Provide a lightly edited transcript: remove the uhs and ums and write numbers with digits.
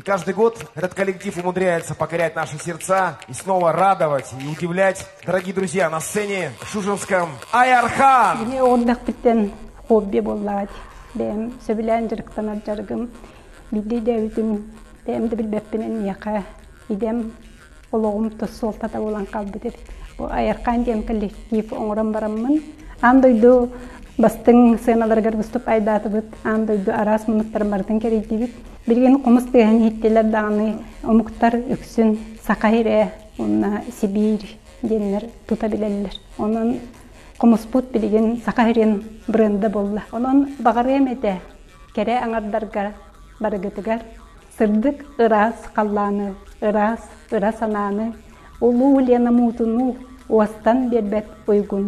каждый год этот коллектив умудряется покорять наши сердца и снова радовать и удивлять. Дорогие друзья, на сцене в Шушенском Аярхан. Хобби боллаать. Бем сөбүлән жырыктан жаргым. Билли дэвитим. Бем де билбеппинен яка. Идем ологум тосол тата болан калбытыр. Бу Аярхан дем коллектив оңрам бараммын. Андойду бастың сценаларга выступ айдатыбыт. Андойду арас мунуттар бартын керейдибит. Билген комус деген хиттелер даганы омуктар үксүн Сакайре, онна Сибирь денер тута билелер. Онун Комуспут билген Сакайрен бренді болла. Онон бағар емеде кере аңардарга барыгытыгар сырдык ырас қалланы, ырас ананы, улу лена мутуну уастан бербет ойгуну.